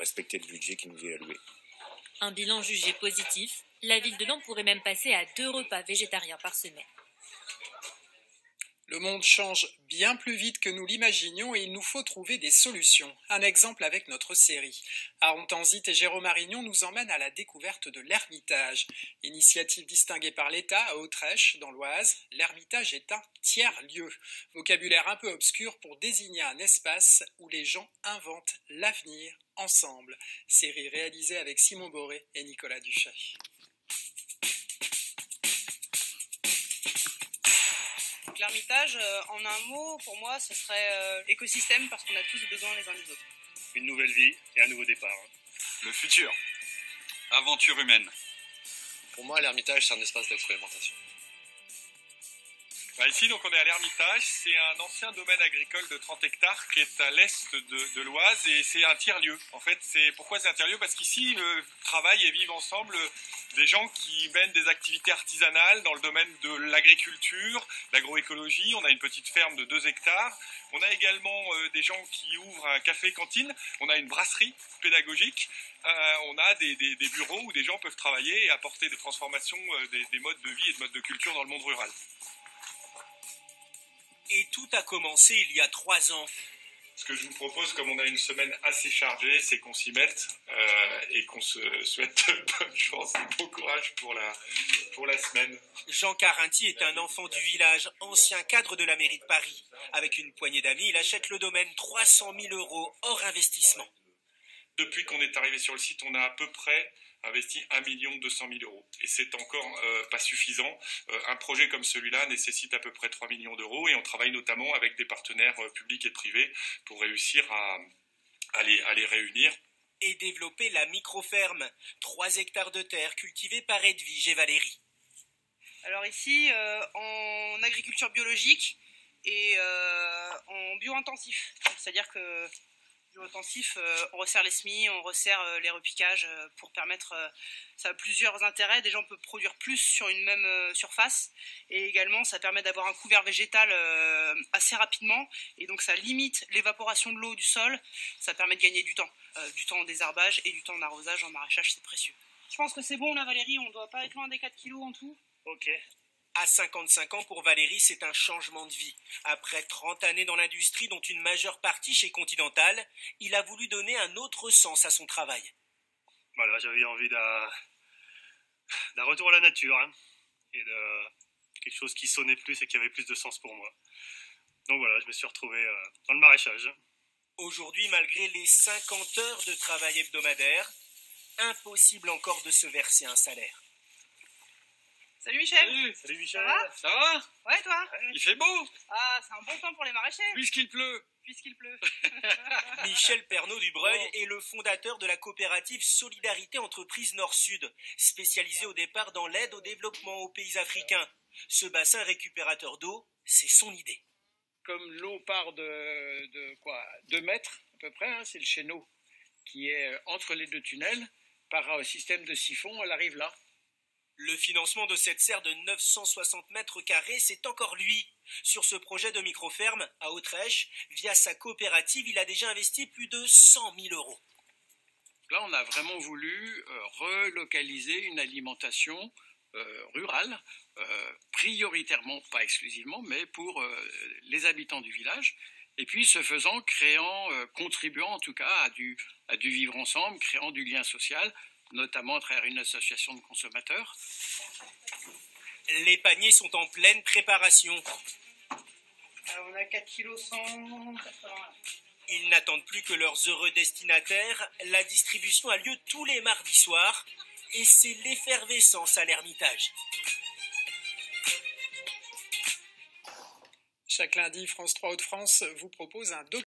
respecter le budget qui nous est alloué. Un bilan jugé positif, la ville de Laon pourrait même passer à 2 repas végétariens par semaine. Le monde change bien plus vite que nous l'imaginions et il nous faut trouver des solutions. Un exemple avec notre série. Aaron Tanzit et Jérôme Arignon nous emmènent à la découverte de l'Ermitage. Initiative distinguée par l'État à Autrèche, dans l'Oise, l'Ermitage est un tiers-lieu. Vocabulaire un peu obscur pour désigner un espace où les gens inventent l'avenir ensemble. Série réalisée avec Simon Boré et Nicolas Duchet. L'Ermitage, en un mot, pour moi, ce serait écosystème parce qu'on a tous besoin les uns des autres. Une nouvelle vie et un nouveau départ. Le futur. Aventure humaine. Pour moi, l'Ermitage, c'est un espace d'expérimentation. Ici, donc, on est à l'Ermitage. C'est un ancien domaine agricole de 30 hectares qui est à l'est de l'Oise et c'est un tiers-lieu. En fait, pourquoi c'est un tiers-lieu? Parce qu'ici, travaillent et vivent ensemble des gens qui mènent des activités artisanales dans le domaine de l'agriculture, l'agroécologie. On a une petite ferme de 2 hectares. On a également des gens qui ouvrent un café-cantine. On a une brasserie pédagogique. On a des bureaux où des gens peuvent travailler et apporter des transformations des modes de vie et de modes de culture dans le monde rural. Et tout a commencé il y a 3 ans. Ce que je vous propose, comme on a une semaine assez chargée, c'est qu'on s'y mette et qu'on se souhaite bonne chance et bon courage pour la semaine. Jean Carinti est un enfant du village, ancien cadre de la mairie de Paris. Avec une poignée d'amis, il achète le domaine 300 000 € hors investissement. Depuis qu'on est arrivé sur le site, on a à peu près investi 1 200 000 €. Et c'est encore pas suffisant. Un projet comme celui-là nécessite à peu près 3 millions d'euros et on travaille notamment avec des partenaires publics et privés pour réussir à les réunir. Et développer la micro-ferme, 3 hectares de terre cultivés par Edwige et Valérie. Alors ici, en agriculture biologique et en bio-intensif. C'est-à-dire que bio-intensif, on resserre les semis, on resserre les repiquages pour permettre, ça a plusieurs intérêts. Déjà on peut produire plus sur une même surface et également ça permet d'avoir un couvert végétal assez rapidement et donc ça limite l'évaporation de l'eau du sol, ça permet de gagner du temps en désherbage et du temps en arrosage, en maraîchage, c'est précieux. Je pense que c'est bon là Valérie, on doit pas être loin des 4 kilos en tout. Ok. À 55 ans, pour Valérie, c'est un changement de vie. Après 30 années dans l'industrie, dont une majeure partie chez Continental, il a voulu donner un autre sens à son travail. Voilà, j'avais envie d'un retour à la nature, hein, et de quelque chose qui sonnait plus et qui avait plus de sens pour moi. Donc voilà, je me suis retrouvé dans le maraîchage. Aujourd'hui, malgré les 50 heures de travail hebdomadaire, impossible encore de se verser un salaire. Salut Michel. Salut Michel. Ça va? Ouais, toi? Il fait beau. Ah, c'est un bon temps pour les maraîchers. Puisqu'il pleut. Puisqu'il pleut. Michel Pernaud-Dubreuil est le fondateur de la coopérative Solidarité Entreprise Nord-Sud, spécialisée au départ dans l'aide au développement aux pays africains. Ce récupérateur d'eau, c'est son idée. Comme l'eau part de 2 mètres à peu près, hein, c'est le chéneau qui est entre les 2 tunnels, par un système de siphon, elle arrive là. Le financement de cette serre de 960 mètres carrés, c'est encore lui. Sur ce projet de micro-ferme, à Autrèche, via sa coopérative, il a déjà investi plus de 100 000 €. Là, on a vraiment voulu relocaliser une alimentation rurale, prioritairement, pas exclusivement, mais pour les habitants du village. Et puis, ce faisant, contribuant en tout cas à du vivre ensemble, créant du lien social, notamment à travers une association de consommateurs. Les paniers sont en pleine préparation. Alors on a 4 kg 180. Ils n'attendent plus que leurs heureux destinataires. La distribution a lieu tous les mardis soirs et c'est l'effervescence à l'Ermitage. Chaque lundi, France 3 Hauts-de-France vous propose un